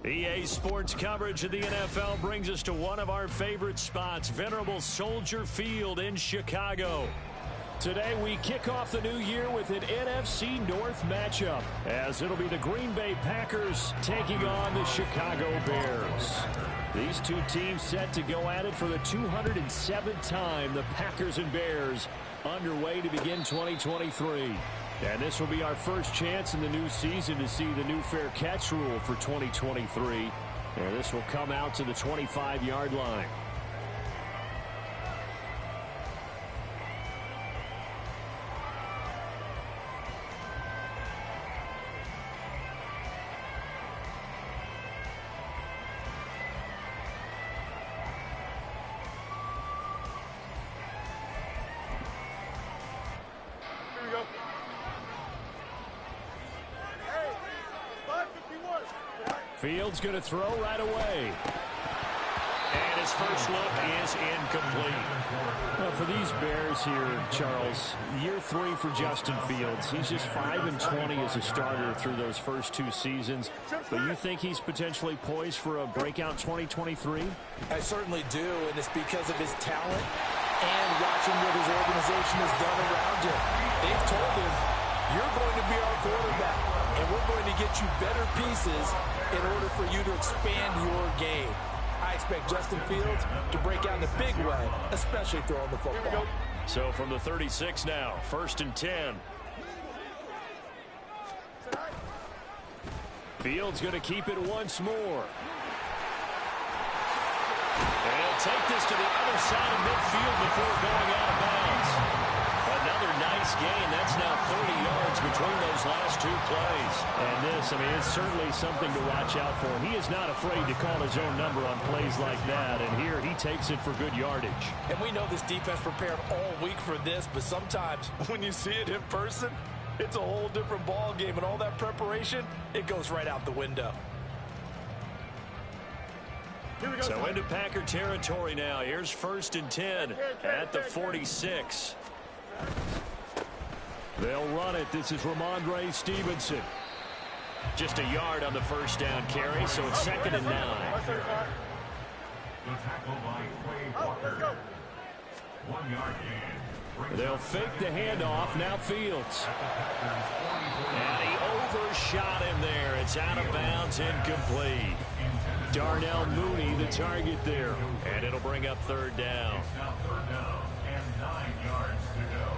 EA Sports coverage of the NFL brings us to one of our favorite spots, venerable Soldier Field in Chicago. Today we kick off the new year with an NFC North matchup, as it'll be the Green Bay Packers taking on the Chicago Bears. These two teams set to go at it for the 207th time, the Packers and Bears underway to begin 2023. And this will be our first chance in the new season to see the new fair catch rule for 2023. And this will come out to the 25-yard line. Fields going to throw right away. And his first look is incomplete. Well, for these Bears here, Charles, year 3 for Justin Fields. He's just 5-20 as a starter through those first 2 seasons. But you think he's potentially poised for a breakout 2023? I certainly do, and it's because of his talent and watching what his organization has done around him. They've told him, you're going to be our quarterback, and we're going to get you better pieces in order for you to expand your game. I expect Justin Fields to break out in a big way, especially throwing the football. So from the 36 now, 1st and 10. Fields going to keep it once more. And he'll take this to the other side of midfield before going out of bounds. Another nice gain. That's now 30 yards between those last 2 plays. And this, I mean, it's certainly something to watch out for. He is not afraid to call his own number on plays like that. And here he takes it for good yardage. And we know this defense prepared all week for this, but sometimes when you see it in person, it's a whole different ball game. And all that preparation, it goes right out the window. So into Packer territory now. Here's 1st and 10 at the 46. They'll run it. This is Ramondre Stevenson. Just a yard on the first down carry, so it's 2nd and 9. They'll fake the handoff. Now Fields. And he overshot him there. It's out of bounds, incomplete. Darnell Mooney, the target there. And it'll bring up 3rd down. Now 3rd down and 9 yards to go.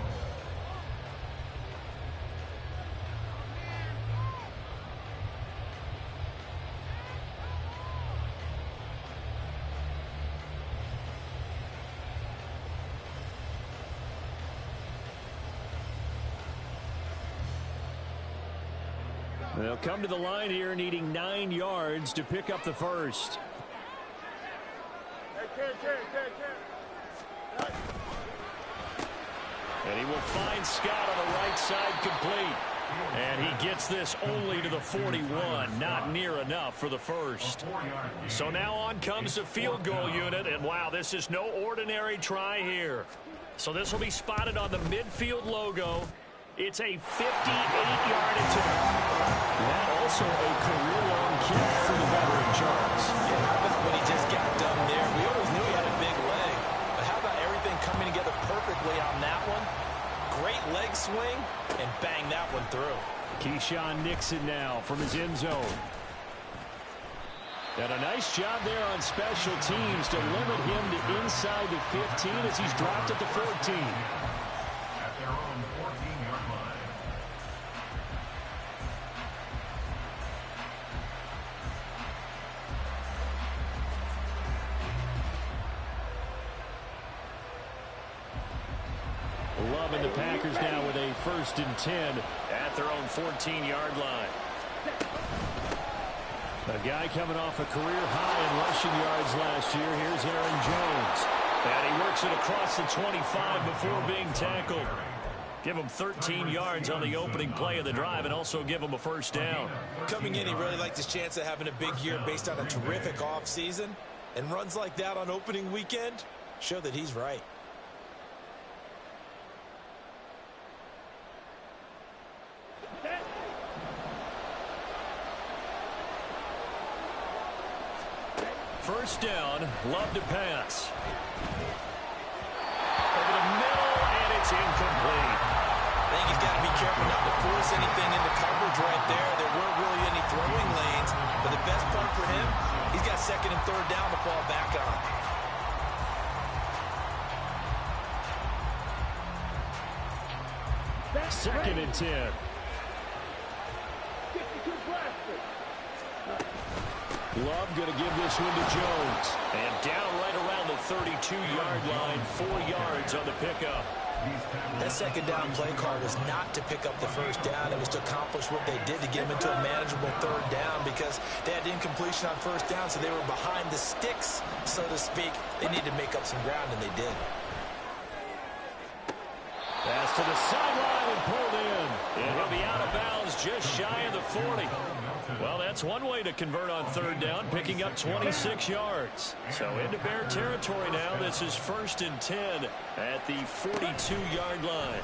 They'll come to the line here needing 9 yards to pick up the first. And he will find Scott on the right side complete. And he gets this only to the 41. Not near enough for the first. So now on comes the field goal unit. And wow, this is no ordinary try here. So this will be spotted on the midfield logo. It's a 58-yard attempt. That also a career-long kick for the veteran, Charles. Yeah, how about when he just got done there? We always knew he had a big leg. But how about everything coming together perfectly on that one? Great leg swing, and bang that one through. Keyshawn Nixon now from his end zone. And a nice job there on special teams to limit him to inside the 15 as he's dropped at the 14. At their own 14-yard line. Loving the Packers now with a 1st and 10 at their own 14-yard line. A guy coming off a career high in rushing yards last year. Here's Aaron Jones. And he works it across the 25 before being tackled. Give him 13 yards on the opening play of the drive and also give him a first down. Coming in, he really liked his chance of having a big year based on a terrific offseason. And runs like that on opening weekend show that he's right. first down. Love to pass. Over the middle, and it's incomplete. I think he's got to be careful not to force anything into coverage right there. There weren't really any throwing lanes, but the best part for him, he's got second and third down to fall back on. Second and 10. Love going to give this one to Jones. And down right around the 32-yard line, 4 yards on the pickup. That second down play call was not to pick up the first down. It was to accomplish what they did to get them into a manageable third down because they had incompletion on first down, so they were behind the sticks, so to speak. They needed to make up some ground, and they did. Pass to the sideline and pulled in. And he'll be out of bounds just shy of the 40. Well, that's one way to convert on third down, picking up 26 yards. So into Bear territory now. This is 1st and 10 at the 42-yard line.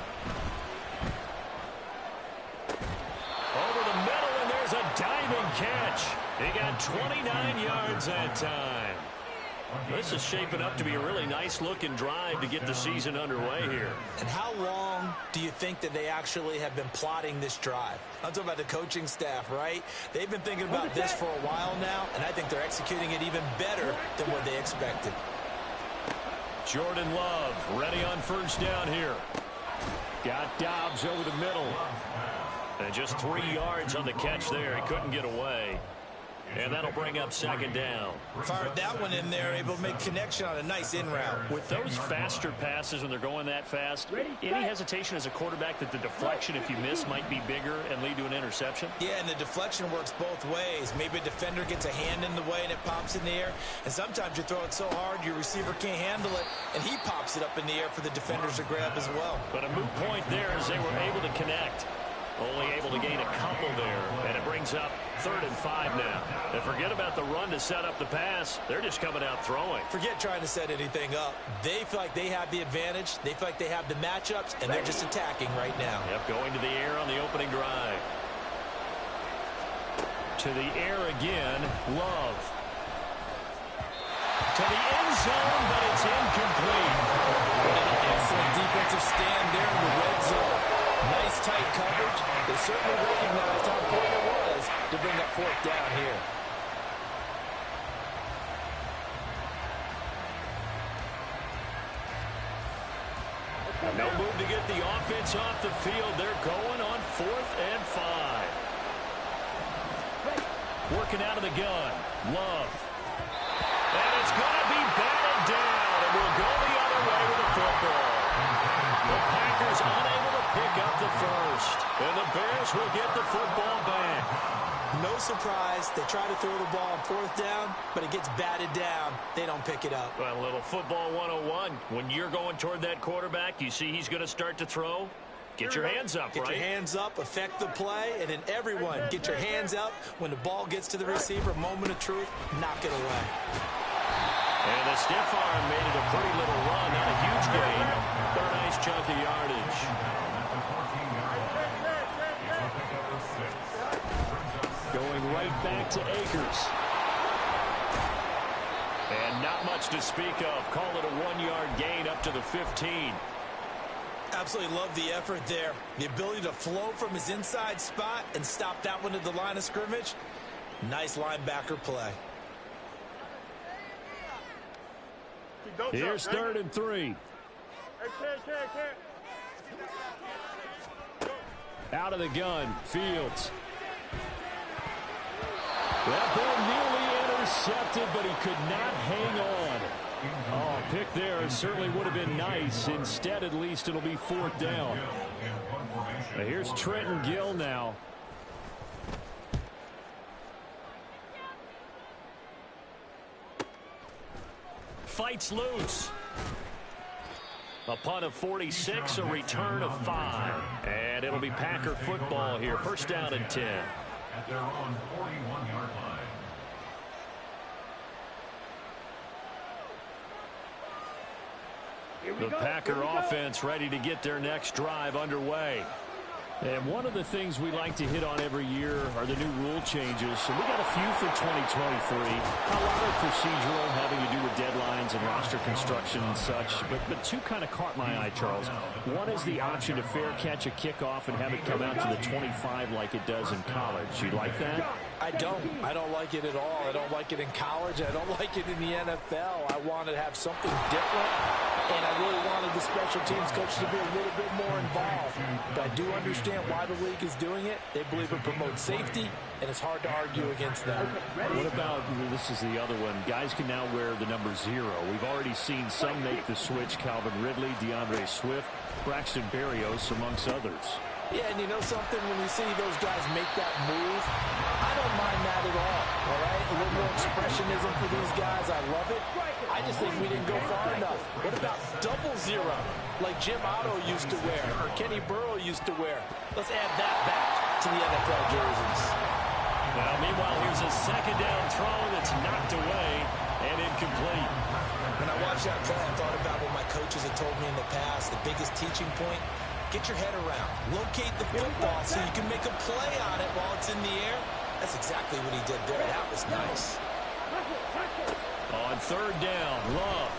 Over the middle, and there's a diving catch. He got 29 yards that time. This is shaping up to be a really nice-looking drive to get the season underway here. And how long do you think that they actually have been plotting this drive? I'm talking about the coaching staff, right? They've been thinking about this for a while now, and I think they're executing it even better than what they expected. Jordan Love ready on first down here. Got Dobbs over the middle. And just 3 yards on the catch there. He couldn't get away. And that'll bring up second down. Fired that one in there, able to make connection on a nice in route. With those faster passes when they're going that fast, any hesitation as a quarterback that the deflection, if you miss, might be bigger and lead to an interception? Yeah, and the deflection works both ways. Maybe a defender gets a hand in the way and it pops in the air. And sometimes you throw it so hard your receiver can't handle it, and he pops it up in the air for the defenders to grab as well. But a moot point there as they were able to connect. Only able to gain a couple there, and it brings up 3rd and 5 now. And forget about the run to set up the pass. They're just coming out throwing. Forget trying to set anything up. They feel like they have the advantage. They feel like they have the matchups, and they're just attacking right now. Yep, going to the air on the opening drive. To the air again, Love. To the end zone, but it's incomplete. An excellent defensive stand there in the red zone. Nice tight coverage. They certainly recognized how important it was to bring up 4th down here. No move to get the offense off the field. They're going on 4th and 5. Working out of the gun. Love. And it's going to be batted down. And we'll go the other way with the football. The Packers unable to pick up the first. And the Bears will get the football back. No surprise. They try to throw the ball on 4th down, but it gets batted down. They don't pick it up. Well, a little football 101. When you're going toward that quarterback, you see he's going to start to throw. Get your hands up, right? Get your hands up, affect the play, and then everyone get your hands up. When the ball gets to the receiver, moment of truth, knock it away. And the stiff arm made it a pretty little run, not a huge gain, but a nice chunk of yardage. Going right back to Akers. And not much to speak of. Call it a 1-yard gain up to the 15. Absolutely love the effort there. The ability to flow from his inside spot and stop that one at the line of scrimmage. Nice linebacker play. Here's 3rd and 3. Out of the gun, Fields. That ball nearly intercepted, but he could not hang on. Oh, pick there certainly would have been nice. Instead, at least, it'll be 4th down. Now here's Trenton Gill now. Fights loose. A punt of 46, a return of 5. And it'll be Packer football here. First down and 10. At their own 41-yard line. The Packer offense ready to get their next drive underway. And one of the things we like to hit on every year are the new rule changes. So we got a few for 2023. A lot are procedural, having to do with deadlines and roster construction and such. But two kind of caught my eye, Charles. One is the option to fair catch a kickoff and have it come out to the 25 like it does in college. You like that? I don't like it at all. I don't like it in college. I don't like it in the NFL. I want to have something different, and I really wanted the special teams coach to be a little bit more involved. But I do understand why the league is doing it. They believe it promotes safety, and it's hard to argue against that. What about, this is the other one, guys can now wear the number 0. We've already seen some make the switch, Calvin Ridley, DeAndre Swift, Braxton Berrios, amongst others. Yeah, and you know something? When you see those guys make that move, I don't mind that at all right? A little more expressionism for these guys. I love it. I just think we didn't go far enough. What about 00, like Jim Otto used to wear or Kenny Burrow used to wear? Let's add that back to the NFL jerseys. Well, meanwhile, here's a second down throw that's knocked away and incomplete. When I watched that play, I thought about what my coaches had told me in the past. The biggest teaching point, get your head around. Locate the football so you can make a play on it while it's in the air. That's exactly what he did there. That was nice. On third down, Love.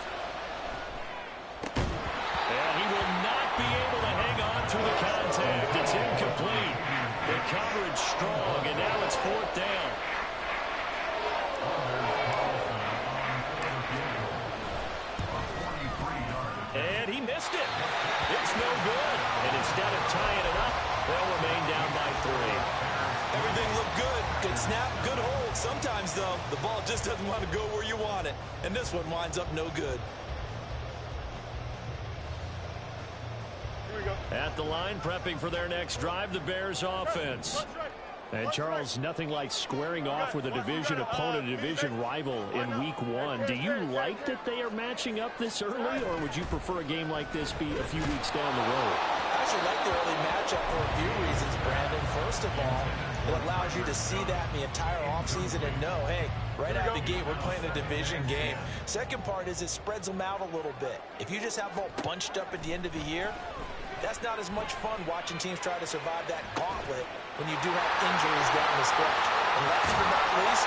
And he will not be able to hang on through the contact. It's incomplete. The coverage strong, and now it's fourth down. And he missed it. It's no good. And instead of tying it up, they'll remain down by 3. Everything looked good. Good snap, good hold. Sometimes, though, the ball just doesn't want to go where you want it. And this one winds up no good. At the line, prepping for their next drive, the Bears offense. And, Charles, nothing like squaring off with a division opponent, a division rival in Week 1. Do you like that they are matching up this early, or would you prefer a game like this be a few weeks down the road? I actually like the early matchup for a few reasons, Brandon. First of all, it allows you to see that in the entire offseason and know, hey, right out of the gate, we're playing a division game. Second part is it spreads them out a little bit. If you just have them all bunched up at the end of the year, that's not as much fun watching teams try to survive that gauntlet when you do have injuries down the stretch. And last but not least,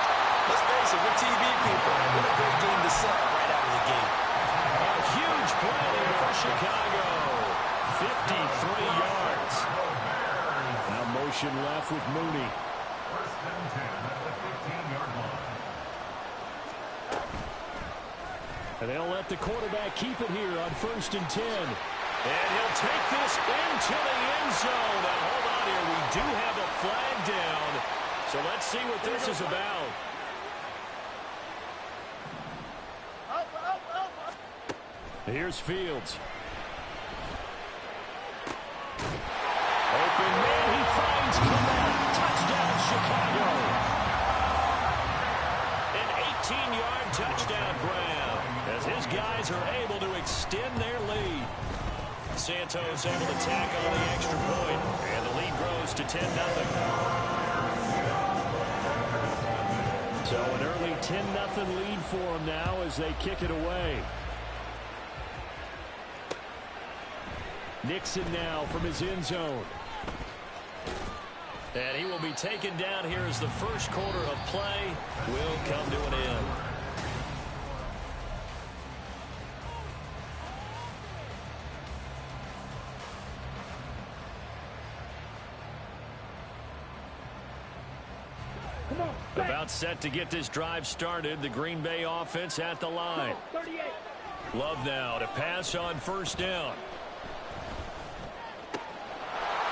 let's face it, we're TV people. What a great game to sell right out of the gate. A huge play for Chicago. 53 yards. Now motion left with Mooney. First and 10 at the 15-yard line. And they'll let the quarterback keep it here on first and 10. And he'll take this into the end zone. Now, hold on here. We do have a flag down. So let's see what this is about. Here's Fields. Open man. He finds Clement. Touchdown, Chicago. An 18-yard touchdown, Brown, as his guys are able to extend their lead. Santos able to tack on the extra point, and the lead grows to 10-0. So an early 10-0 lead for them now as they kick it away. Nixon now from his end zone. And he will be taken down here as the first quarter of play will come to an end. About set to get this drive started. The Green Bay offense at the line. Love now to pass on first down.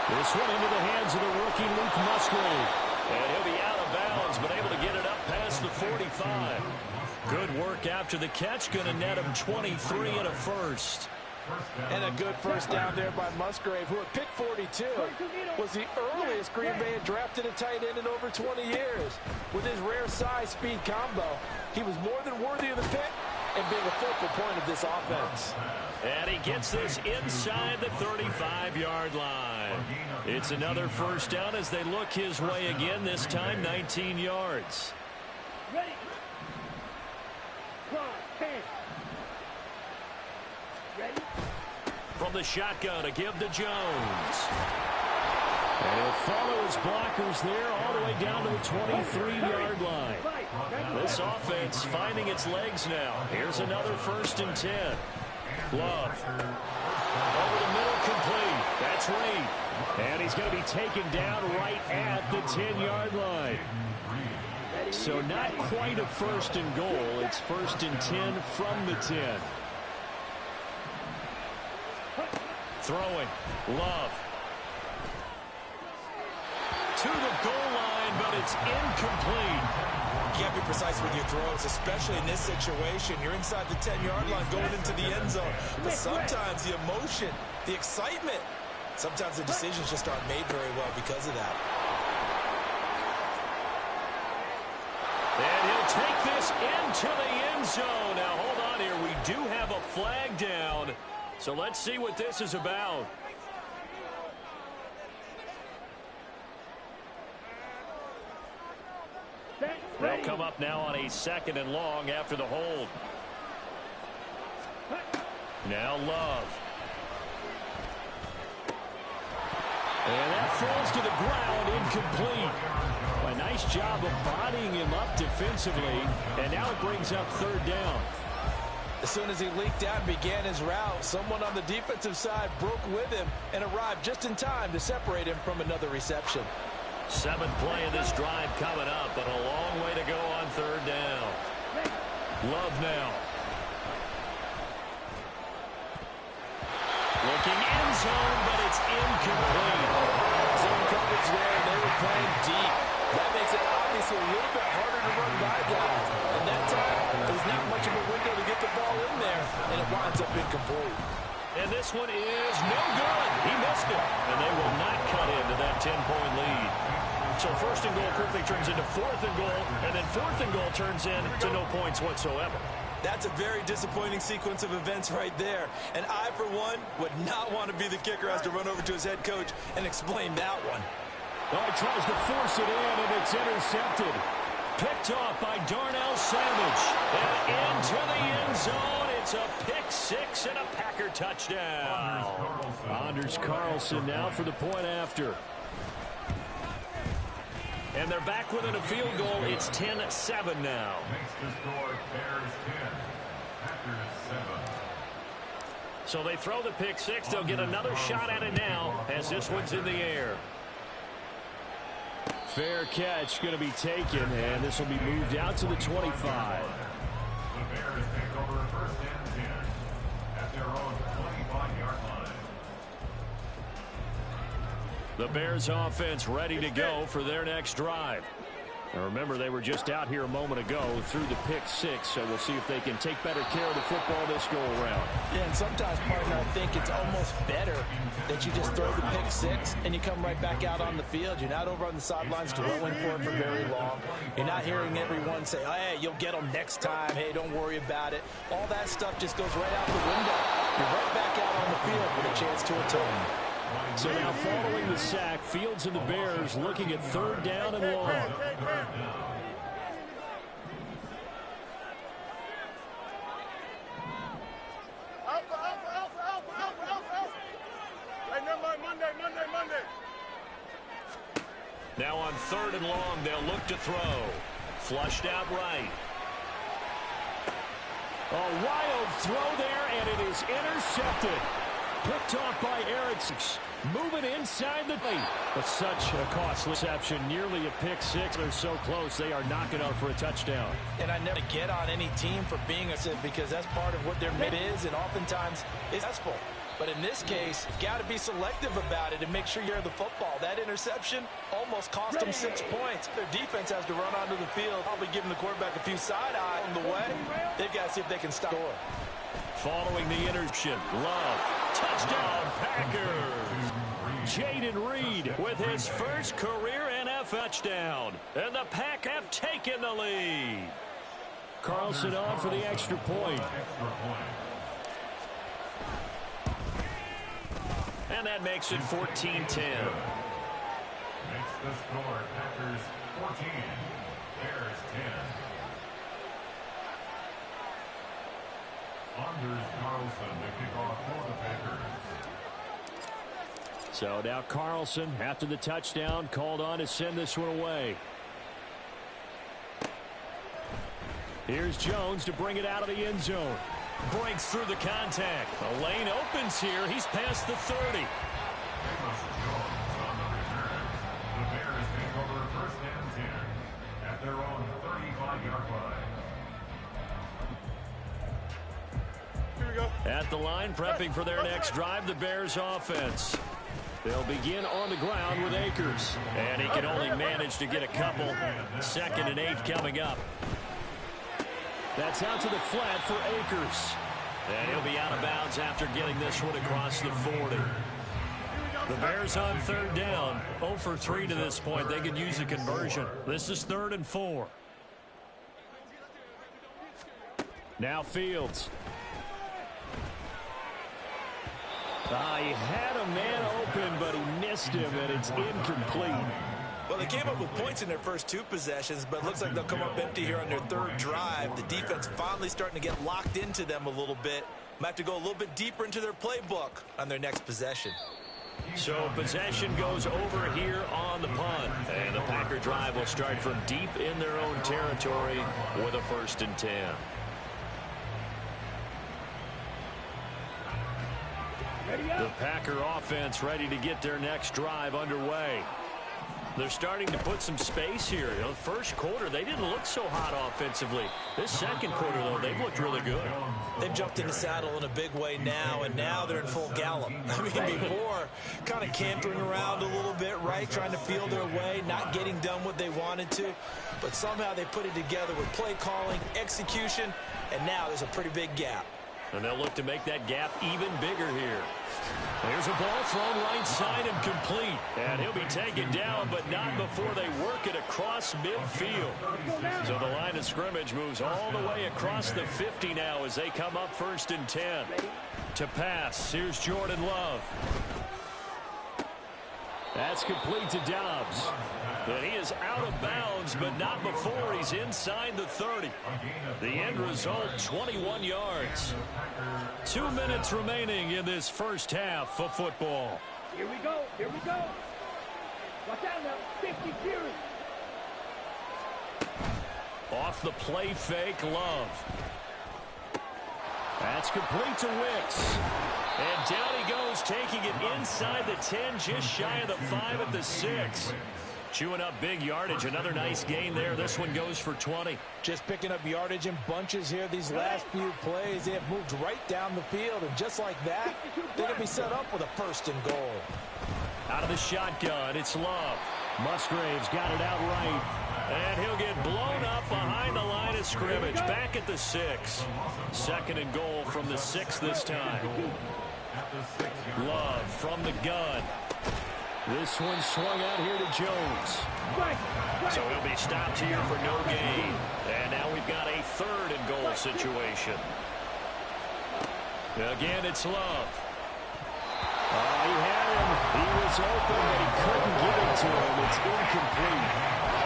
This one into the hands of the rookie Luke Musgrave. And he'll be out of bounds, but able to get it up past the 45. Good work after the catch. Going to net him 23 and a first. And a good first down there by Musgrave, who at pick 42 was the earliest Green Bay had drafted a tight end in over 20 years. With his rare size-speed combo, he was more than worthy of the pick and being a focal point of this offense. And he gets this inside the 35-yard line. It's another first down as they look his way again, this time 19 yards. Ready. From the shotgun to give to Jones. He'll follow his blockers there all the way down to the 23-yard line. This offense finding its legs now. Here's another 1st and 10. Love. Over the middle, complete. That's Reed. And he's going to be taken down right at the 10-yard line. So not quite a 1st and goal. It's 1st and 10 from the 10. Throwing. Love. To the goal line, but it's incomplete. You can't be precise with your throws, especially in this situation. You're inside the 10-yard line going into the end zone. But sometimes the emotion, the excitement, sometimes the decisions just aren't made very well because of that. And he'll take this into the end zone. Now, hold on here. We do have a flag down. So let's see what this is about. They'll come up now on a 2nd and long after the hold. Now Love. And that falls to the ground, incomplete. A nice job of bodying him up defensively. And now it brings up 3rd down. As soon as he leaked out and began his route, someone on the defensive side broke with him and arrived just in time to separate him from another reception. 7th play of this drive coming up, but a long way to go on 3rd down. Love now. Looking end zone, but it's incomplete. Zone coverage there, and they were playing deep. That makes it obviously a little bit harder to run by guys. And that time, there's not much of a window to get the ball in there, and it winds up incomplete. And this one is no good. He missed it. And they will not cut into that 10-point lead. So 1st and goal quickly turns into 4th and goal, and then 4th and goal turns into no points whatsoever. That's a very disappointing sequence of events right there. And I, for one, would not want to be the kicker who has to run over to his head coach and explain that one. Oh, he tries to force it in, and it's intercepted. Picked off by Darnell Savage. And into the end zone. It's a pick-6 and a Packer touchdown. Anders Carlson now for the point after. And they're back within a field goal. It's 10-7 now. Makes the score Bears 10, Packers 7. So they throw the pick-6. They'll get another shot at it now as this one's in the air. Fair catch going to be taken, and this will be moved out to the 25. The Bears take over 1st and 10 at their own 25-yard line. The Bears offense ready to go for their next drive. Now remember, they were just out here a moment ago through the pick-6, so we'll see if they can take better care of the football this go-around. Yeah, and sometimes, partner, I think it's almost better that you just throw the pick-6 and you come right back out on the field. You're not over on the sidelines dwelling for it for very long. You're not hearing everyone say, oh, hey, you'll get them next time. Hey, don't worry about it. All that stuff just goes right out the window. You're right back out on the field with a chance to atone. So now following the sack, Fields and the Bears looking at 3rd down and long. Monday. Now on 3rd and long, they'll look to throw. Flushed out right. A wild throw there, and it is intercepted. Picked off by Erickson. Moving inside the lane. But such a costly reception. Nearly a pick-6. They're so close, they are knocking out for a touchdown. And I never get on any team for being a sip because that's part of what their mid is, and oftentimes it's successful. But in this case, you've got to be selective about it and make sure you're the football. That interception almost cost them 6 points. Their defense has to run onto the field, probably giving the quarterback a few side-eye on the way. They've got to see if they can stop. Following the interception, Love, touchdown Packers. Jaden Reed with his first career NFL touchdown. And the Pack have taken the lead. Carlson on for the extra point. And that makes it 14-10. Makes the score Packers 14, Bears 10. Anders Carlson to kick off for the Packers. So now Carlson, after the touchdown, called on to send this one away. Here's Jones to bring it out of the end zone. Breaks through the contact. The lane opens here. He's past the 30. Amos Jones on the return. The Bears take over first and 10 at their own 35-yard line. Here we go. At the line, prepping for their next drive, the Bears offense. They'll begin on the ground with Akers. And he can only manage to get a couple. 2nd and 8 coming up. That's out to the flat for Akers. And he'll be out of bounds after getting this one across the 40. The Bears on 3rd down. 0 for 3 to this point. They could use a conversion. This is 3rd and 4. Now Fields. He had a man open, but he missed him, and it's incomplete. Well, they came up with points in their first 2 possessions, but it looks like they'll come up empty here on their 3rd drive. The defense finally starting to get locked into them a little bit. Might have to go a little bit deeper into their playbook on their next possession. So possession goes over here on the punt. And the Packer drive will start from deep in their own territory with a 1st and 10. The Packer offense ready to get their next drive underway. They're starting to put some space here. You know, the first quarter, they didn't look so hot offensively. This second quarter, though, they've looked really good. They've jumped in the saddle in a big way now, and now they're in full gallop. I mean, before, kind of cantering around a little bit, right, trying to feel their way, not getting done what they wanted to. But somehow they put it together with play calling, execution, and now there's a pretty big gap. And they'll look to make that gap even bigger here. There's a ball thrown right side and complete. And he'll be taken down, but not before they work it across midfield. So the line of scrimmage moves all the way across the 50 now as they come up 1st and 10. To pass, here's Jordan Love. That's complete to Dobbs. And he is out of bounds, but not before he's inside the 30. The end result, 21 yards. 2 minutes remaining in this first half of football. Here we go. Here we go. Watch out now. 50 series. Off the play fake, Love. That's complete to Wicks. And down he goes, taking it inside the 10, just shy of the 5 at the 6. Chewing up big yardage. Another nice gain there. This one goes for 20. Just picking up yardage in bunches here these last few plays. They have moved right down the field, and just like that, they're going to be set up with a 1st and goal. Out of the shotgun, it's Love. Musgrave's got it out right. And he'll get blown up behind the line of scrimmage. Back at the 6. 2nd and goal from the 6 this time. Love from the gun. This one swung out here to Jones. So he'll be stopped here for no gain. And now we've got a 3rd and goal situation. Again, it's Love. He had him. He was open, but he couldn't get it to him. It's incomplete.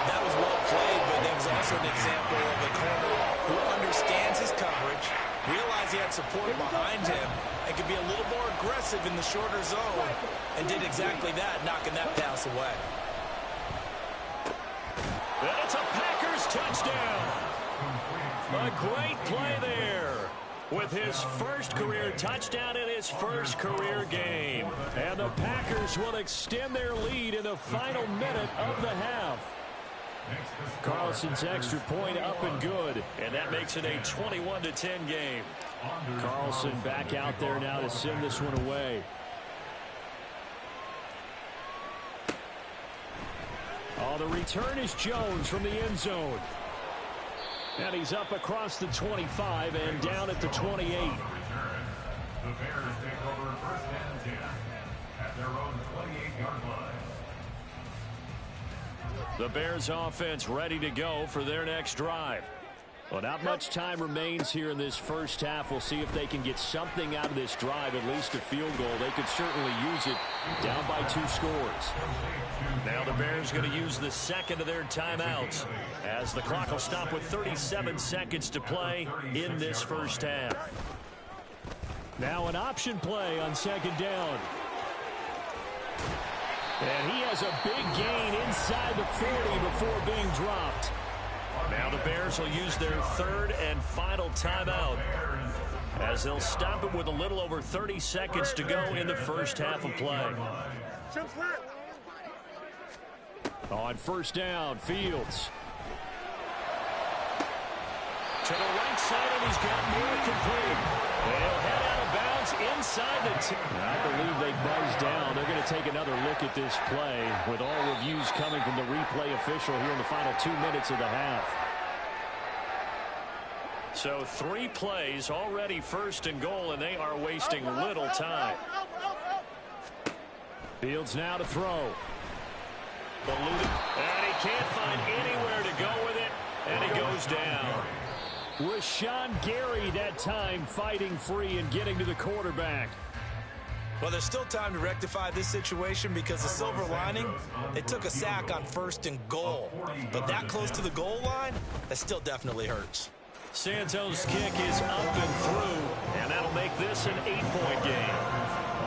That was well played, but that was also an example of a corner who understands his coverage, realized he had support behind him, and could be a little more aggressive in the shorter zone, and did exactly that, knocking that pass away. And it's a Packers touchdown. A great play there. With his first career touchdown in his first career game. And the Packers will extend their lead in the final minute of the half. Carlson's extra point up and good. And that makes it a 21-10 game. Carlson back out there now to send this one away. Oh, the return is Jones from the end zone. And he's up across the 25 and down at the 28. The Bears take over 1st and 10 at their own 28-yard line. The Bears offense ready to go for their next drive. Well, not much time remains here in this first half. We'll see if they can get something out of this drive, at least a field goal. They could certainly use it down by 2 scores. Now the Bears going to use the 2nd of their timeouts as the clock will stop with 37 seconds to play in this first half. Now an option play on 2nd down. And he has a big gain inside the 40 before being dropped. Now the Bears will use their third and final timeout, as they'll stop it with a little over 30 seconds to go in the first half of play. On first down, Fields. To the right side, and he's got more complete. And he'll head out of bounds inside the 10. I believe they buzzed down. They're going to take another look at this play, with all reviews coming from the replay official here in the final 2 minutes of the half. So 3 plays, already first and goal, and they are wasting little time. Fields now to throw. And he can't find anywhere to go with it, and he goes down. Rashawn Gary that time fighting free and getting to the quarterback. Well, there's still time to rectify this situation, because the silver lining, they took a sack on first and goal. But that close to the goal line, that still definitely hurts. Santos' kick is up and through, and that'll make this an 8-point game.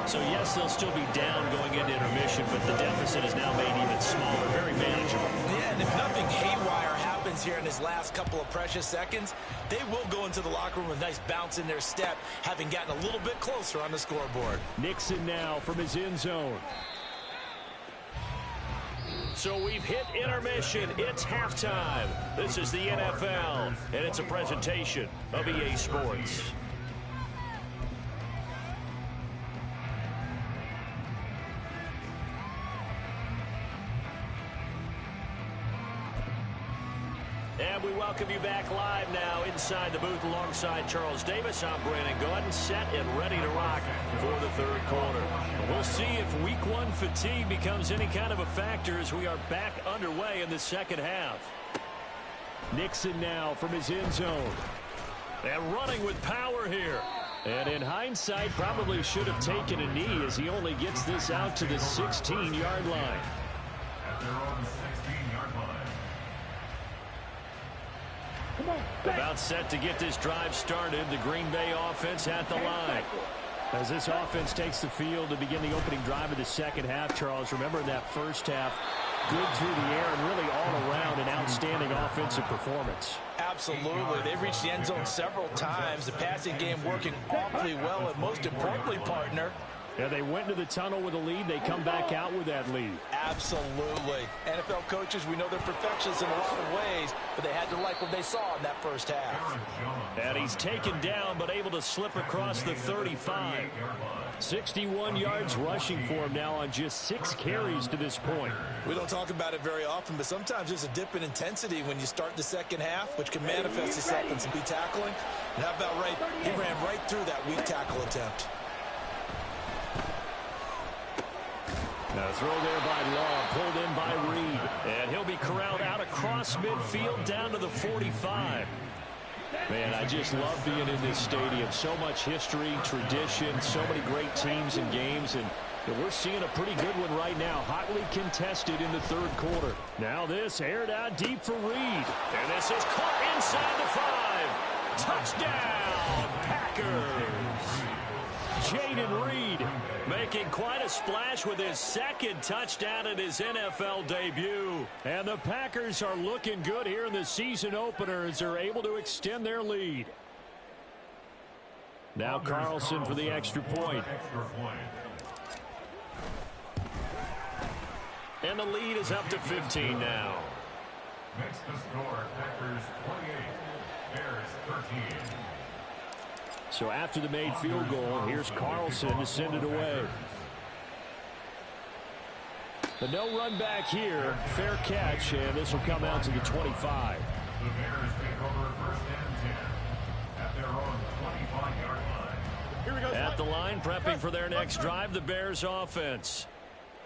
So, yes, they'll still be down going into intermission, but the deficit is now made even smaller, very manageable. Yeah, and if nothing haywire happens here in his last couple of precious seconds, they will go into the locker room with a nice bounce in their step, having gotten a little bit closer on the scoreboard. Nixon now from his end zone. So we've hit intermission. It's halftime. This is the NFL, and it's a presentation of EA Sports. And we welcome you back live now inside the booth alongside Charles Davis. I'm Brandon Gaudin, set and ready to rock for the third quarter. We'll see if week 1 fatigue becomes any kind of a factor as we are back underway in the second half. Nixon now from his end zone. And running with power here. And in hindsight, probably should have taken a knee as he only gets this out to the 16-yard line. At their own 16-yard line. About set to get this drive started. The Green Bay offense at the line. As this offense takes the field to begin the opening drive of the second half, Charles, remember that first half, good through the air and really all around an outstanding offensive performance. Absolutely. They reached the end zone several times. The passing game working awfully well, and most importantly, partner, Yeah, they went into the tunnel with a lead. They come back out with that lead. Absolutely. NFL coaches, we know they're perfectionists in a lot of ways, but they had to like what they saw in that first half. And he's taken down, but able to slip across the 35. 61 yards rushing for him now on just 6 carries to this point. We don't talk about it very often, but sometimes there's a dip in intensity when you start the second half, which can manifest itself in some weak tackling. And how about right, he ran right through that weak tackle attempt. Now throw there by Law, pulled in by Reed. And he'll be corralled out across midfield down to the 45. Man, I just love being in this stadium. So much history, tradition, so many great teams and games, and we're seeing a pretty good one right now, hotly contested in the third quarter. Now this aired out deep for Reed. And this is caught inside the 5. Touchdown, Packers. Jayden Reed making quite a splash with his second touchdown in his NFL debut. And the Packers are looking good here in the season opener as they're able to extend their lead. Now Carlson for the extra point. And the lead is up to 15 now. Makes the score Packers 28, Bears 13. So after the made field goal, here's Carlson to send it away. The no run back here, fair catch, and this will come out to the 25. The Bears take over first and 10 at their own 25-yard line. Here we go. At the line, prepping for their next drive, the Bears offense.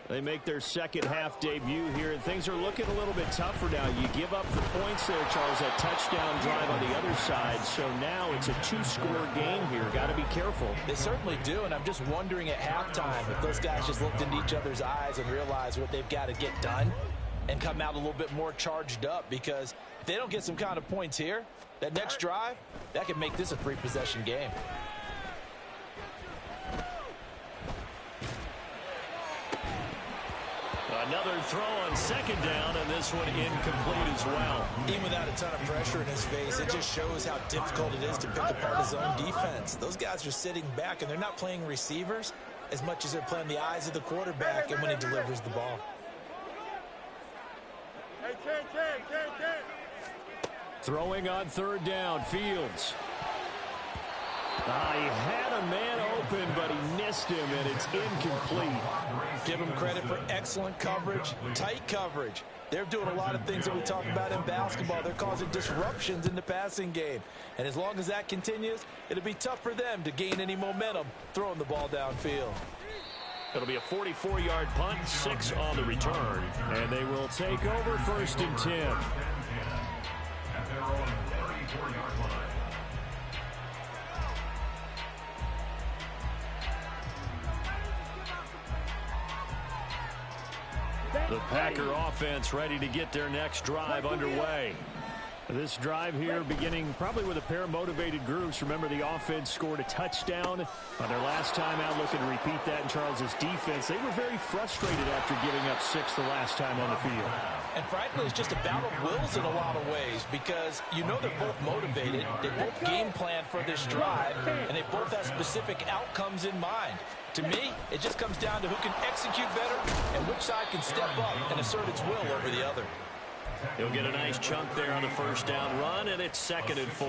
They make their second half debut here, and things are looking a little bit tougher now. You give up the points there, Charles, that touchdown drive on the other side. So now it's a 2-score game here. Got to be careful. They certainly do, and I'm just wondering at halftime if those guys just looked into each other's eyes and realized what they've got to get done and come out a little bit more charged up, because if they don't get some kind of points here, that next drive, that could make this a 3-possession game. Another throw on second down, and this one incomplete as well. Even without a ton of pressure in his face, it just shows how difficult it is to pick apart his own defense. Those guys are sitting back, and they're not playing receivers as much as they're playing the eyes of the quarterback and when he delivers the ball. Throwing on third down, Fields. He had a man open, but he missed him, and it's incomplete. Give him credit for excellent coverage, tight coverage. They're doing a lot of things that we talk about in basketball. They're causing disruptions in the passing game. And as long as that continues, it'll be tough for them to gain any momentum throwing the ball downfield. It'll be a 44-yard punt, 6 on the return. And they will take over 1st and 10. At their own 34-yard line. The Packer offense ready to get their next drive underway. This drive here beginning probably with a pair of motivated groups. Remember, the offense scored a touchdown on their last time out. Looking to repeat that in Charles's defense. They were very frustrated after giving up 6 the last time on the field. And frankly, it's just a battle of wills in a lot of ways because you know they're both motivated. They both game plan for this drive, and they both have specific outcomes in mind. To me, it just comes down to who can execute better and which side can step up and assert its will over the other. He'll get a nice chunk there on the first down run, and it's 2nd and 4.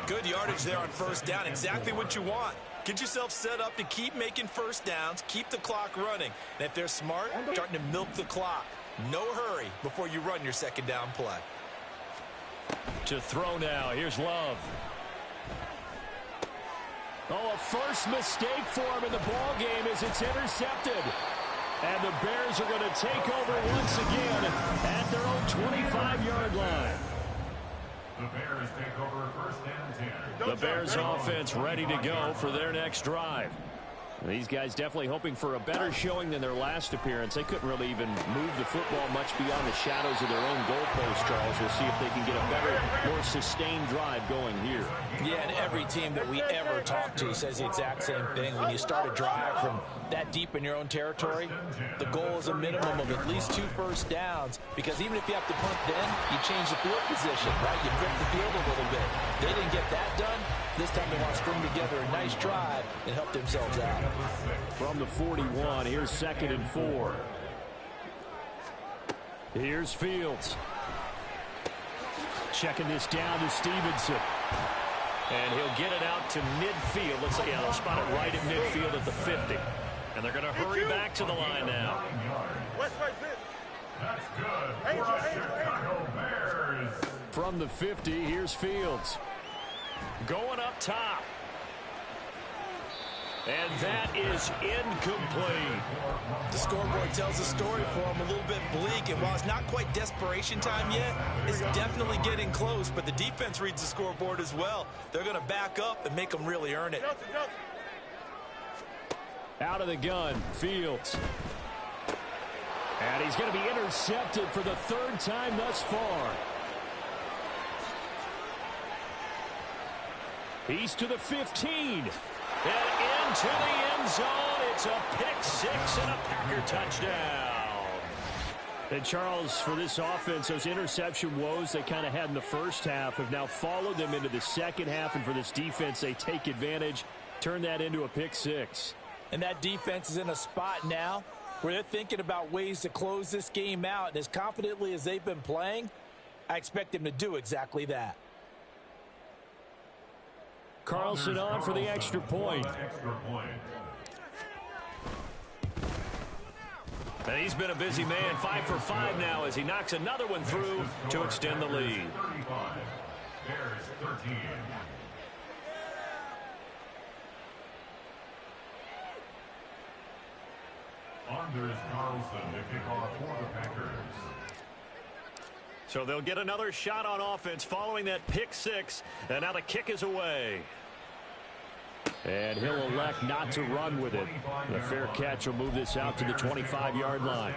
Good yardage there on first down. Exactly what you want. Get yourself set up to keep making first downs, keep the clock running. And if they're smart, starting to milk the clock. No hurry before you run your second down play. To throw now, here's Love. Oh, a first mistake for him in the ball game as it's intercepted. And the Bears are going to take over once again at their own 25-yard line. The Bears take over 1st and 10. The Bears offense ready to go for their next drive. These guys definitely hoping for a better showing than their last appearance. They couldn't really even move the football much beyond the shadows of their own goalpost, Charles. We'll see if they can get a better, more sustained drive going here. Yeah, and every team that we ever talk to says the exact same thing. When you start a drive from that deep in your own territory, the goal is a minimum of at least 2 first downs, because even if you have to punt then, you change the field position, right? You flip the field a little bit. They didn't get that done. This time they want to string together a nice drive and help themselves out. From the 41, here's 2nd and 4. Here's Fields. Checking this down to Stevenson. And he'll get it out to midfield. Let's say, they'll spot it right at midfield at the 50. And they're going to hurry back to the line now. That's good for the Chicago Bears. From the 50, here's Fields. Going up top. And that is incomplete. The scoreboard tells a story for him, a little bit bleak, and while it's not quite desperation time yet, it's definitely getting close, but the defense reads the scoreboard as well. They're going to back up and make them really earn it. Out of the gun, Fields. And he's going to be intercepted for the 3rd time thus far. He's to the 15. And into the end zone. It's a pick 6 and a Packer touchdown. And Charles, for this offense, those interception woes they kind of had in the first half have now followed them into the second half. And for this defense, they take advantage, turn that into a pick 6. And that defense is in a spot now where they're thinking about ways to close this game out. And as confidently as they've been playing, I expect them to do exactly that. Carlson on for the extra point. And he's been a busy man, 5 for 5 now as he knocks another one through to extend the lead. 35. Bears 13. Anders Carlson to kick off for the Packers. So they'll get another shot on offense following that pick 6, and now the kick is away. And he'll elect not to run with it. The fair catch will move this out to the 25-yard line.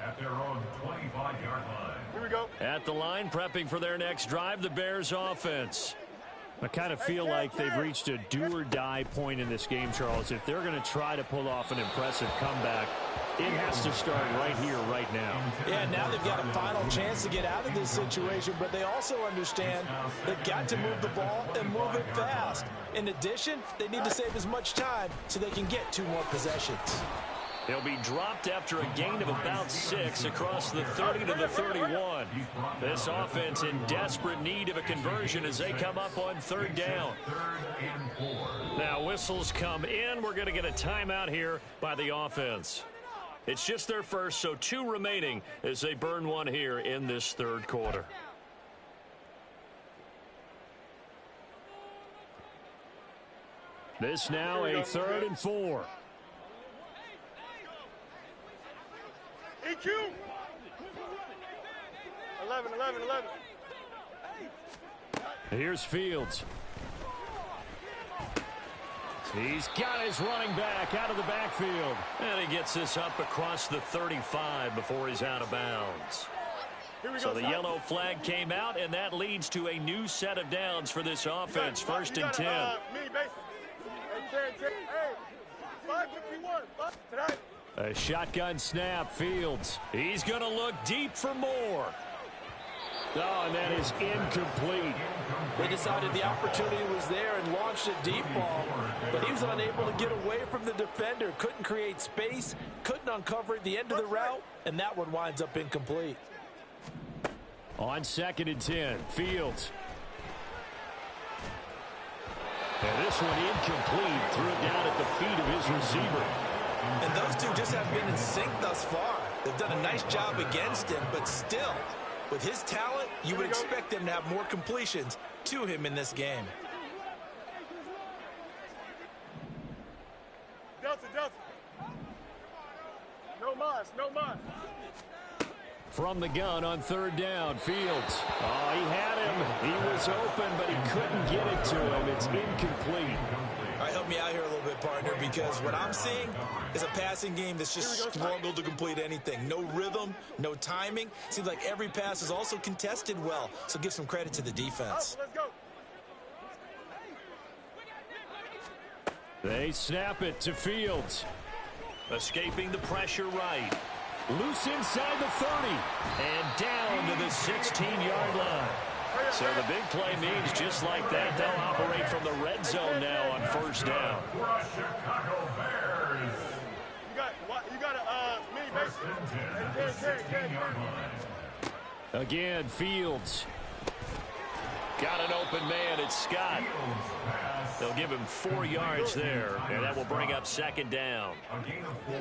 At their own 25-yard line. Here we go. At the line, prepping for their next drive, the Bears offense. I kind of feel like they've reached a do-or-die point in this game, Charles. If they're going to try to pull off an impressive comeback, it has to start right here, right now. Yeah, now they've got a final chance to get out of this situation, but they also understand they've got to move the ball and move it fast. In addition, they need to save as much time so they can get 2 more possessions. He'll be dropped after a gain of about 6 across the 30 to the 31. This offense in desperate need of a conversion as they come up on 3rd down. Now whistles come in. We're going to get a timeout here by the offense. It's just their first, so 2 remaining as they burn one here in this 3rd quarter. This now a 3rd and 4. EQ. 11. Here's Fields. He's got his running back out of the backfield. And he gets this up across the 35 before he's out of bounds. So the yellow flag came out, and that leads to a new set of downs for this offense. 1st and 10. Mini base. Hey, 551. Tonight. A shotgun snap, Fields. He's going to look deep for more. Oh, and that is incomplete. They decided the opportunity was there and launched a deep ball, but he was unable to get away from the defender. Couldn't create space, couldn't uncover the end of the route, and that one winds up incomplete. On 2nd and 10, Fields. And this one incomplete. Threw it down at the feet of his receiver. And those two just haven't been in sync thus far. They've done a nice job against him, but still, with his talent, you would expect them to have more completions to him in this game. Delta. No mas. From the gun on 3rd down, Fields. Oh, he had him. He was open, but he couldn't get it to him. It's incomplete. All right, help me out here a little bit, partner, because what I'm seeing is a passing game that's just struggled to complete anything. No rhythm, no timing. Seems like every pass is also contested well, so give some credit to the defense. Let's go. They snap it to Fields. Escaping the pressure right. Loose inside the 30. And down to the 16-yard line. So the big play means just like that, they'll operate from the red zone now on 1st down. Chicago Bears. You got a mini base. Again, Fields. Got an open man. It's Scott. They'll give him 4 yards there, and that will bring up 2nd down. A gain of 4.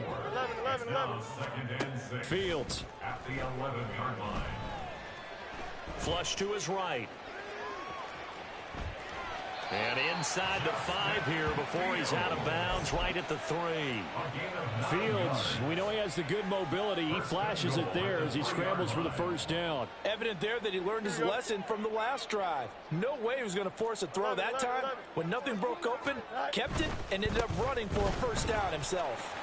11. Now 2nd and 6. Fields. At the 11-yard line. Flush to his right. And inside the 5 here before he's out of bounds, right at the 3. Fields, we know he has the good mobility. He flashes it there as he scrambles for the 1st down. Evident there that he learned his lesson from the last drive. No way he was going to force a throw that time. When nothing broke open, kept it, and ended up running for a 1st down himself.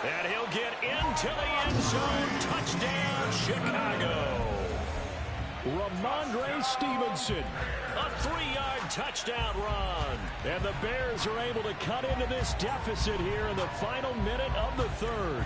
And he'll get into the end zone. Touchdown, Chicago. Ramondre Stevenson, a 3-yard touchdown run. And the Bears are able to cut into this deficit here in the final minute of the 3rd.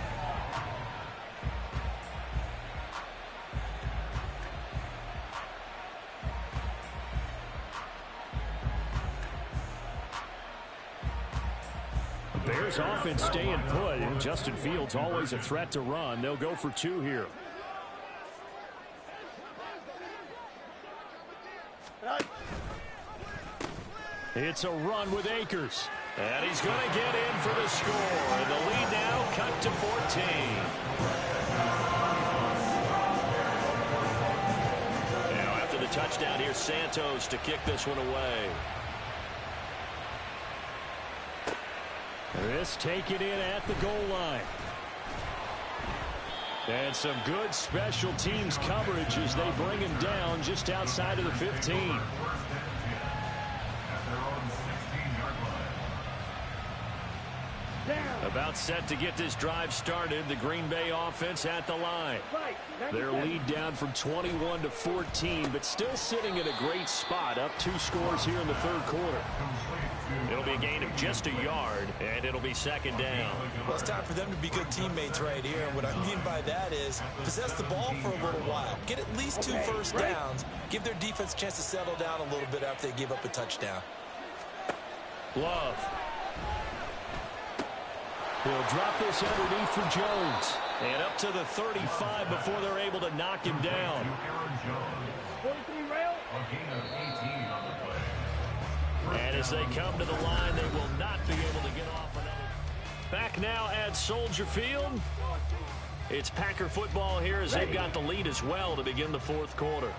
The Bears offense staying put, and Justin Fields always a threat to run. They'll go for 2 here. It's a run with Akers. And he's going to get in for the score. And the lead now cut to 14. Now after the touchdown, here's Santos to kick this one away. This taken in at the goal line. And some good special teams coverage as they bring him down just outside of the 15. About timeout set to get this drive started. The Green Bay offense at the line. Their lead down from 21 to 14, but still sitting at a great spot, up 2 scores here in the third quarter. It'll be a gain of just a yard, and it'll be second down. Well, it's time for them to be good teammates right here. And what I mean by that is possess the ball for a little while. Get at least 2 first downs. Give their defense a chance to settle down a little bit after they give up a touchdown. Love. He'll drop this underneath for Jones. And up to the 35 before they're able to knock him down. 43 rail. And as they come to the line, they will not be able to get off another. Back now at Soldier Field. It's Packer football here as they've got the lead as well to begin the fourth quarter.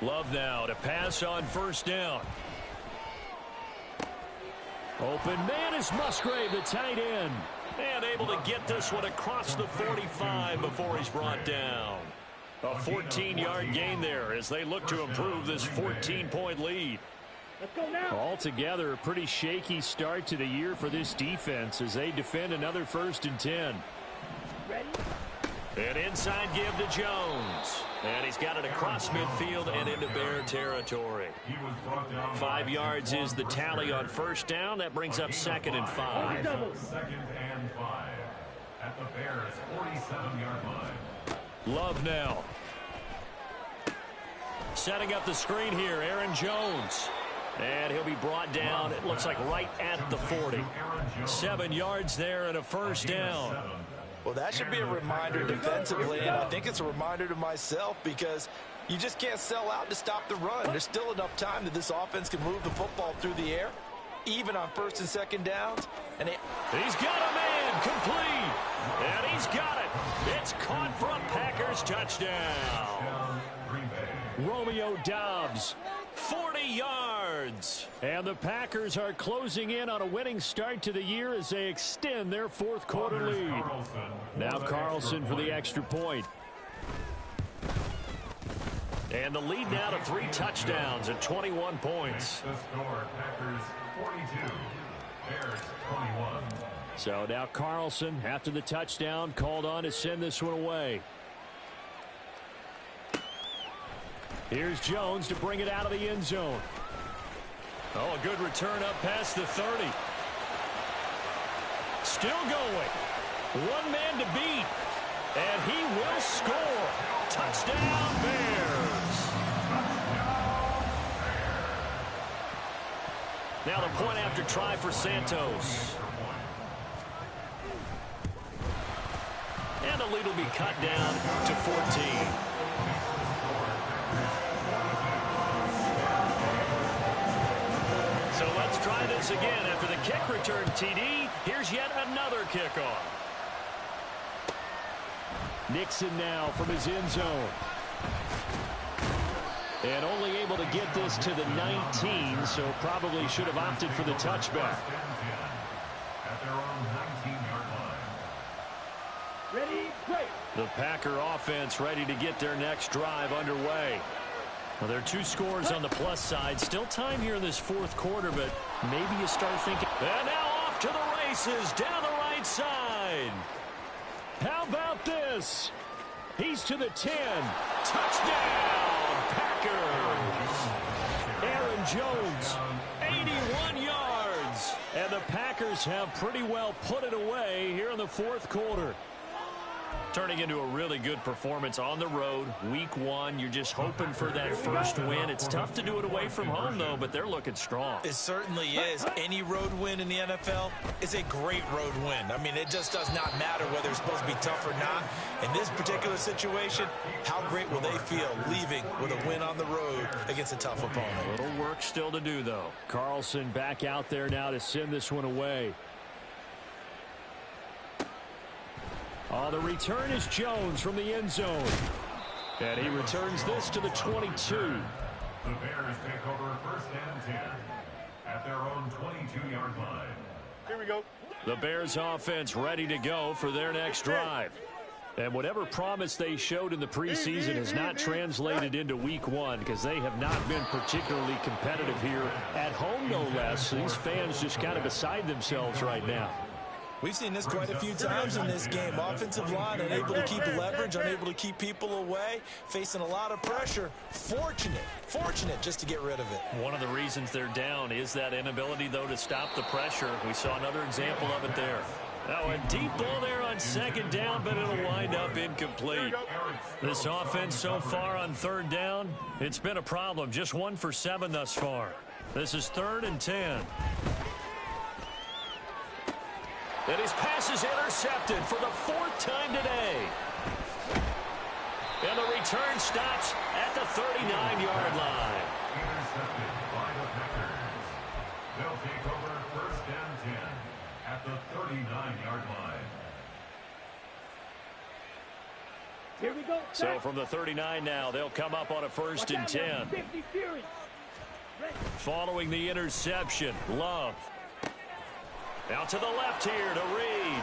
Love now to pass on first down. Open man is Musgrave, the tight end. And able to get this one across the 45 before he's brought down. A 14-yard gain there as they look to improve this 14-point lead. Let's go now. Altogether, a pretty shaky start to the year for this defense as they defend another 1st and 10. Ready? An inside give to Jones. And he's got it across midfield and into Bear territory. 5 yards is the tally on first down. That brings up 2nd and 5. 2nd and 5 at the Bears' 47-yard line. Love now. Setting up the screen here, Aaron Jones. And he'll be brought down, it looks like right at the 40. 7 yards there and a first down. Well, that should be a reminder defensively, and I think it's a reminder to myself because you just can't sell out to stop the run. There's still enough time that this offense can move the football through the air, even on 1st and 2nd downs. And he's got a man complete, and he's got it. It's caught for a Packers touchdown. Romeo Doubs, 40 yards. And the Packers are closing in on a winning start to the year as they extend their fourth quarter lead. Now Carlson for the extra point. And the lead now to 3 touchdowns at 21 points. The score, Packers 42, Bears 21. So now Carlson, after the touchdown, called on to send this one away. Here's Jones to bring it out of the end zone. Oh, a good return up past the 30. Still going. 1 man to beat. And he will score. Touchdown, Bears. Now the point after try for Santos. And the lead will be cut down to 14. So let's try this again. After the kick return TD, here's yet another kickoff. Nixon now from his end zone. And only able to get this to the 19, so probably should have opted for the touchback. At their own 19-yard line. Ready, play. The Packer offense ready to get their next drive underway. Well, there are 2 scores on the plus side. Still time here in this fourth quarter, but maybe you start thinking. And now off to the races down the right side. How about this? He's to the 10. Touchdown, Packers. Aaron Jones, 81 yards. And the Packers have pretty well put it away here in the fourth quarter. Turning into a really good performance on the road. Week 1, you're just hoping for that first win. It's tough to do it away from home, though, but they're looking strong. It certainly is. Any road win in the NFL is a great road win. I mean, it just does not matter whether it's supposed to be tough or not. In this particular situation, how great will they feel leaving with a win on the road against a tough opponent? A little work still to do, though. Carlson back out there now to send this one away. Oh, the return is Jones from the end zone. And he returns this to the 22. The Bears take over 1st and 10 at their own 22-yard line. Here we go. The Bears offense ready to go for their next drive. And whatever promise they showed in the preseason has not translated into week one because they have not been particularly competitive here at home, no less. These fans just kind of beside themselves right now. We've seen this quite a few times in this game. Offensive line unable to keep leverage, unable to keep people away, facing a lot of pressure. Fortunate just to get rid of it. One of the reasons they're down is that inability, though, to stop the pressure. We saw another example of it there. Now a deep ball there on second down, but it'll wind up incomplete. This offense so far on third down, it's been a problem. Just 1 for 7 thus far. This is 3rd and 10. And his pass is intercepted for the 4th time today. And the return stops at the 39-yard line. Intercepted by the Packers. They'll take over 1st and 10 at the 39-yard line. Here we go. So from the 39 now, they'll come up on a 1st and 10. 50 Fury. Following the interception, Love. Out to the left here to Reed.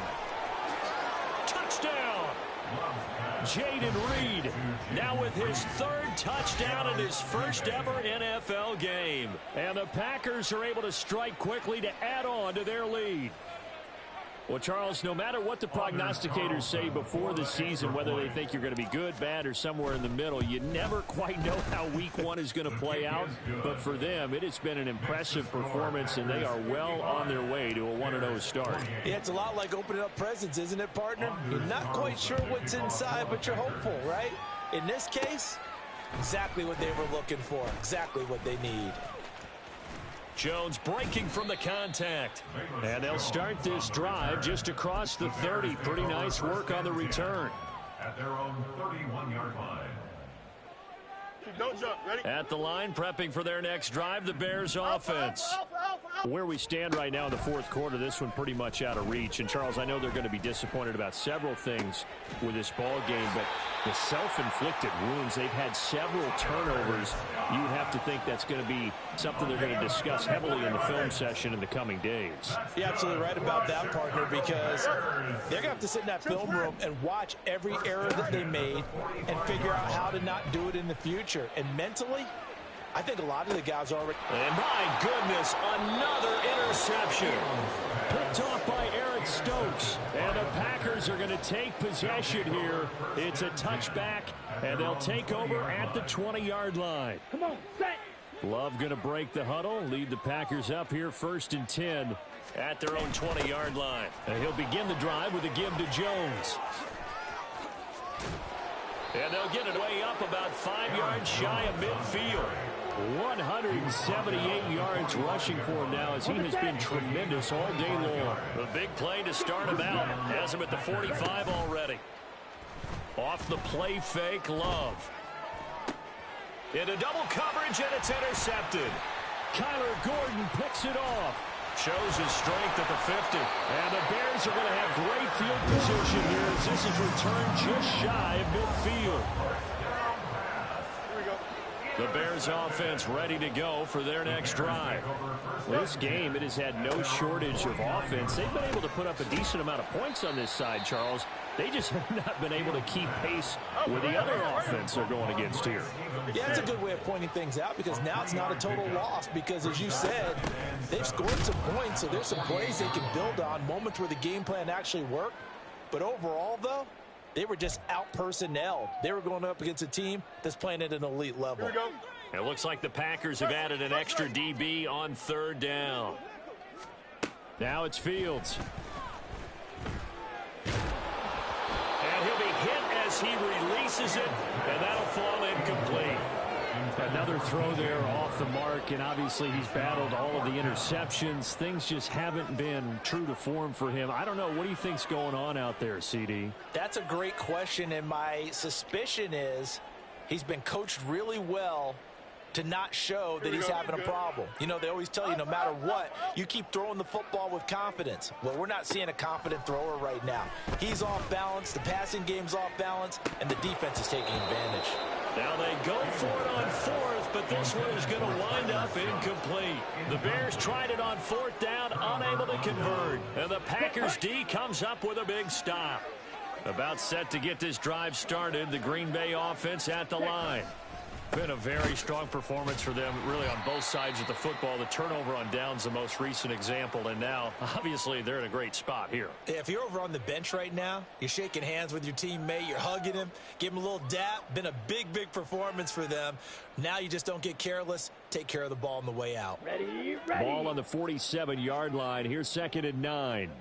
Touchdown! Jaden Reed now with his 3rd touchdown in his first ever NFL game. And the Packers are able to strike quickly to add on to their lead. Well, Charles, no matter what the prognosticators say before the season, whether they think you're going to be good, bad, or somewhere in the middle, you never quite know how week one is going to play out. But for them, it has been an impressive performance, and they are well on their way to a 1-0 start. Yeah, it's a lot like opening up presents, isn't it, partner? You're not quite sure what's inside, but you're hopeful, right? In this case, exactly what they were looking for, exactly what they need. Jones breaking from the contact. And they'll start this drive just across the 30. Pretty nice work on the return. At their own 31-yard line. Don't jump. Ready? At the line, prepping for their next drive, the Bears offense. Where we stand right now in the 4th quarter, this one pretty much out of reach. And, Charles, I know they're going to be disappointed about several things with this ball game, but the self-inflicted wounds, they've had several turnovers. You would have to think that's going to be something they're going to discuss heavily in the film session in the coming days. You're absolutely right about that, partner, because they're going to have to sit in that film room and watch every error that they made and figure out how to not do it in the future. And mentally, I think a lot of the guys already... And my goodness, another interception. Picked off by Eric Stokes. And the Packers are going to take possession here. It's a touchback, and they'll take over at the 20-yard line. Come on, set. Love going to break the huddle, lead the Packers up here 1st and 10 at their own 20-yard line. And he'll begin the drive with a give to Jones. And they'll get it way up about 5 yards shy of midfield. 178 yards rushing for him now as he has been tremendous all day long. The big play to start him out has him at the 45 already. Off the play fake, Love. Into double coverage, and it's intercepted. Kyler Gordon picks it off. Shows his strength at the 50. And the Bears are going to have great field position here as this is returned just shy of midfield. The Bears offense ready to go for their next drive. This game, it has had no shortage of offense. They've been able to put up a decent amount of points on this side, Charles. They just have not been able to keep pace with the other offense they're going against here. Yeah, it's a good way of pointing things out because now it's not a total loss because, as you said, they've scored some points, so there's some plays they can build on, moments where the game plan actually worked. But overall, though, they were just out-personnel. They were going up against a team that's playing at an elite level. Here we go. It looks like the Packers have added an extra DB on 3rd down. Now it's Fields. And he'll be hit as he releases it, and that'll fall incomplete. Another throw there off the mark, and obviously he's battled all of the interceptions. Things just haven't been true to form for him. I don't know. What do you think's going on out there, CD? That's a great question, and my suspicion is he's been coached really well to not show that he's having a problem. You know, they always tell you no matter what, you keep throwing the football with confidence. Well, we're not seeing a confident thrower right now. He's off balance, the passing game's off balance, and the defense is taking advantage. Now they go for it on 4th, but this one is going to wind up incomplete. The Bears tried it on 4th down, unable to convert. And the Packers D comes up with a big stop. About set to get this drive started. The Green Bay offense at the line. Been a very strong performance for them, really, on both sides of the football. The turnover on downs, the most recent example, and now, obviously, they're in a great spot here. If you're over on the bench right now, you're shaking hands with your teammate, you're hugging him, give him a little dap. Been a big, big performance for them. Now you just don't get careless. Take care of the ball on the way out. Ready. Ball on the 47-yard line. Here's 2nd and 9.